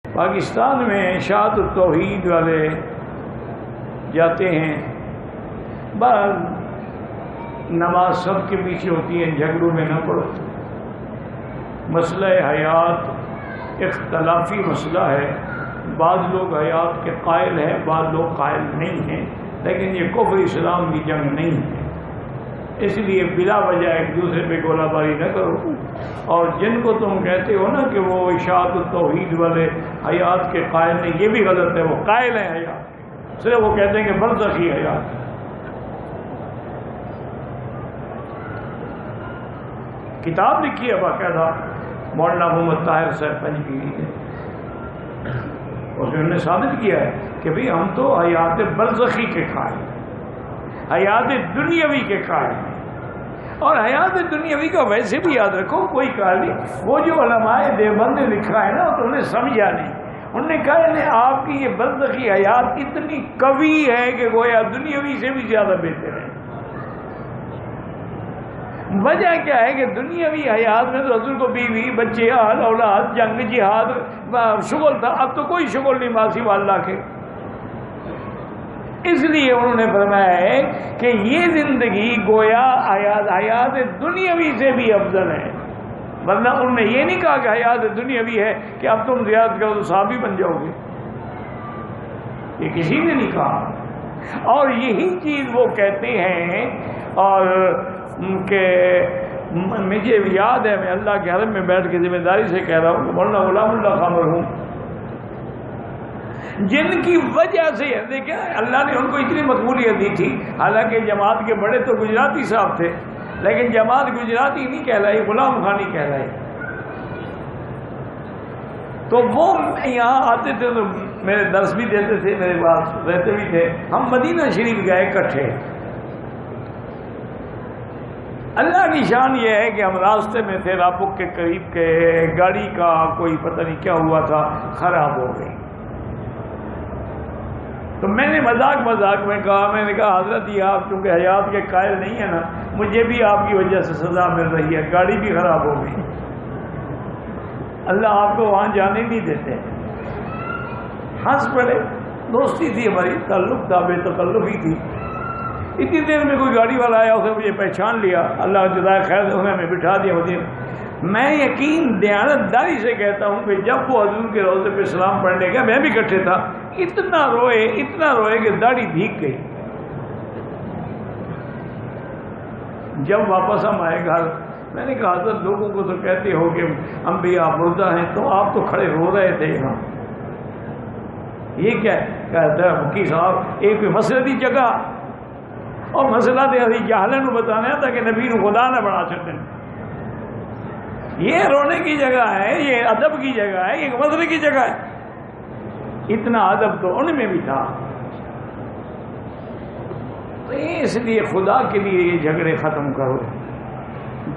پاکستان میں اشاعت التوحید والے جاتے ہیں، بعض نماز سب کے پیچھے ہوتی ہے، جھگڑوں میں نہ پڑو۔ مسئلہ حیات اختلافی مسئلہ ہے، بعض لوگ حیات کے قائل ہیں، بعض لوگ قائل نہیں ہیں، لیکن یہ کفر اسلام کی جنگ نہیں ہے۔ اس لیے بلا وجہ ایک دوسرے پہ گولہ باری نہ کرو، اور جن کو تم کہتے ہو نا کہ وہ اشاعت التوحید والے حیات کے قائل نہیں، یہ بھی غلط ہے، وہ قائل ہیں حیات، صرف وہ کہتے ہیں کہ برزخی حیات۔ کتاب لکھی ہے باقاعدہ مولانا محمد طاہر صاحب پنجگیری نے، اس میں انہوں نے ثابت کیا ہے کہ بھئی ہم تو حیات برزخی کے قائل ہیں، حیات دنیاوی کے قائل ہیں، اور حیات دنیاوی کا ویسے بھی یاد رکھو کوئی قائل نہیں۔ وہ جو علماء دیوبند نے لکھا ہے نا تو انہوں نے سمجھا نہیں، انہوں نے کہا کہ آپ کی یہ برزخی حیات اتنی قوی ہے کہ گویا دنیاوی سے بھی زیادہ بہتر ہے۔ وجہ کیا ہے کہ دنیاوی حیات میں تو حضور کو بیوی بچے اہل اولاد جنگ جہاد شغل تھا، اب تو کوئی شغل نہیں ماں سوا اللہ کے۔ اس لیے انہوں نے فرمایا ہے کہ یہ زندگی گویا حیات دنیاوی سے بھی افضل ہے، ورنہ انہوں نے یہ نہیں کہا کہ حیات دنیاوی ہے کہ اب تم زیادت کرو تو صحابی بن جاؤ گے، یہ کسی نے نہیں کہا۔ اور یہی چیز وہ کہتے ہیں، اور کہ مجھے یاد ہے میں اللہ کے حرم میں بیٹھ کے ذمہ داری سے کہہ رہا ہوں کہ مولانا غلام اللہ خان مرحوم جن کی وجہ سے دیکھیں اللہ نے ان کو اتنی مقبولیت دی تھی، حالانکہ جماعت کے بڑے تو گجراتی صاحب تھے، لیکن جماعت گجراتی نہیں کہلائی، غلام خانی کہلائی۔ تو وہ یہاں آتے تھے تو میرے درس بھی دیتے تھے، میرے پاس رہتے بھی تھے، ہم مدینہ شریف گئے اکٹھے۔ اللہ کی شان یہ ہے کہ ہم راستے میں تھے، رابق کے قریب کے، گاڑی کا کوئی پتہ نہیں کیا ہوا تھا، خراب ہو گئی۔ تو میں نے مذاق میں کہا، میں نے کہا حضرت یہ آپ چونکہ حیات کے قائل نہیں ہیں نا، مجھے بھی آپ کی وجہ سے سزا مل رہی ہے، گاڑی بھی خراب ہو گئی، اللہ آپ کو وہاں جانے نہیں دیتے۔ ہنس پڑے، دوستی تھی ہماری، تعلق تھا، بے تکلف ہی تھی۔ اتنی دیر میں کوئی گاڑی والا آیا، اس نے مجھے پہچان لیا، اللہ جزائے خیر، انہوں نے ہمیں بٹھا دیا مجھے۔ میں یقین دیانت داری سے کہتا ہوں کہ جب وہ حضور کے روضے پہ سلام پڑھنے گیا، میں بھی اکٹھے تھا، اتنا روئے کہ داڑھی بھیگ گئی۔ جب واپس ہم آئے گھر، میں نے کہا حضرت لوگوں کو تو کہتے ہو کہ انبیاء مردہ ہیں، تو آپ تو کھڑے رو رہے تھے یہاں، یہ کیا ہے؟ کہتا ہے مکی صاحب ایک مسئلہ دی جگہ، اور مسئلہ دے ابھی جہلے نو بتانا تھا کہ نبی نو خدا نہ بنا سکتے۔ یہ رونے کی جگہ ہے، یہ ادب کی جگہ ہے، یہ مسئلے کی جگہ ہے۔ اتنا ادب تو ان میں بھی تھا۔ تو اس لیے خدا کے لیے یہ جھگڑے ختم کرو۔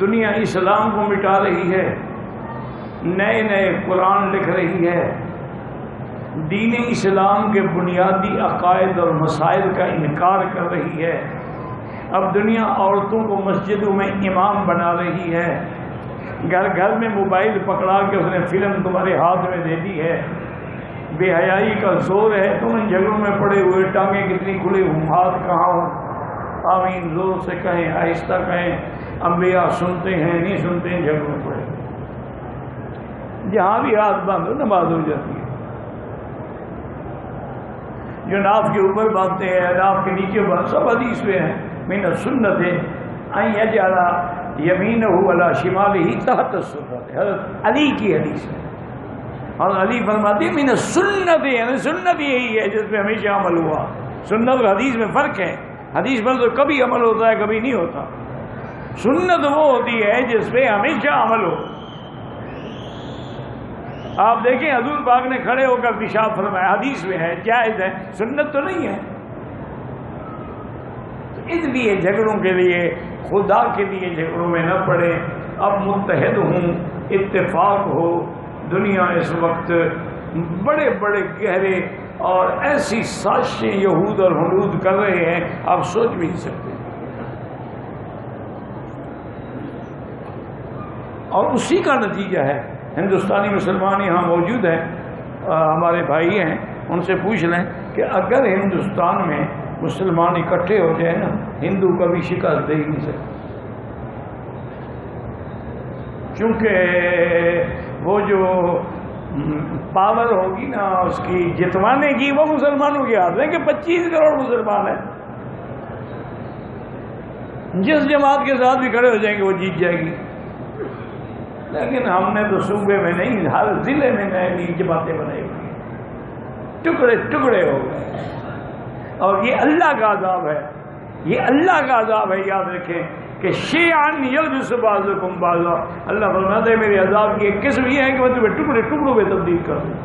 دنیا اسلام کو مٹا رہی ہے، نئے نئے قرآن لکھ رہی ہے، دین اسلام کے بنیادی عقائد اور مسائل کا انکار کر رہی ہے۔ اب دنیا عورتوں کو مسجدوں میں امام بنا رہی ہے، گھر گھر میں موبائل پکڑا کے اس نے فلم تمہارے ہاتھ میں دے دی ہے۔ بے حیائی کا زور ہے، تم ان جھگڑوں میں پڑے ہوئے، ٹانگیں کتنی کھلی ہوں، ہاتھ کہاں ہوں، آمین زور سے کہیں، آہستہ کہیں، انبیاء سنتے ہیں نہیں سنتے ہیں، جھگڑوں میں پڑے، جہاں بھی ہاتھ بند ہو نماز ہو جاتی ہے۔ جو ناف کے اوپر باندھتے ہیں، ناف کے نیچے باندھ، سب حدیث میں ہیں، من السنت ان یجعل یمینہ علی شمالہ تحت السنت، حضرت علی کی حدیث ہے، اور علی فرماتے ہیں من السنت، یعنی سنت یہی ہے جس پہ ہمیشہ عمل ہوا۔ سنت اور حدیث میں فرق ہے، حدیث پر تو کبھی عمل ہوتا ہے کبھی نہیں ہوتا، سنت وہ ہوتی ہے جس پہ ہمیشہ عمل ہو۔ آپ دیکھیں حضور پاک نے کھڑے ہو کر پیشاب فرمایا، حدیث میں ہے، جائز ہے، سنت تو نہیں ہے۔ اس لیے جھگڑوں کے لیے، خدا کے لیے جھگڑوں میں نہ پڑے۔ اب متحد ہوں، اتفاق ہو۔ دنیا اس وقت بڑے بڑے گہرے اور ایسی سازشیں یہود اور ہنود کر رہے ہیں، آپ سوچ بھی نہیں سکتے، اور اسی کا نتیجہ ہے ہندوستانی مسلمان یہاں موجود ہیں، ہمارے بھائی ہیں ان سے پوچھ لیں کہ اگر ہندوستان میں مسلمان اکٹھے ہو جائیں نا، ہندو کبھی شکست دے ہی نہیں سکتے، چونکہ وہ جو پاور ہوگی نا اس کی جتوانے کی، وہ مسلمانوں کے ہاتھ میں، کہ 25 کروڑ مسلمان ہیں، جس جماعت کے ساتھ بھی کھڑے ہو جائیں گے وہ جیت جائے گی۔ لیکن ہم نے تو صوبے میں نہیں، ہر ضلع میں نئی نئی جماعتیں بنائی ہوئی، ٹکڑے ٹکڑے ہو گئے، اور یہ اللہ کا عذاب ہے، یہ اللہ کا عذاب ہے، یاد رکھیں کہ شیعان یلبس بعضکم بعضا، اللہ فرماتا ہے میرے عذاب کی ایک قسم یہ ہے کہ میں تمہیں ٹکڑے ٹکڑوں میں تبدیل کر دوں۔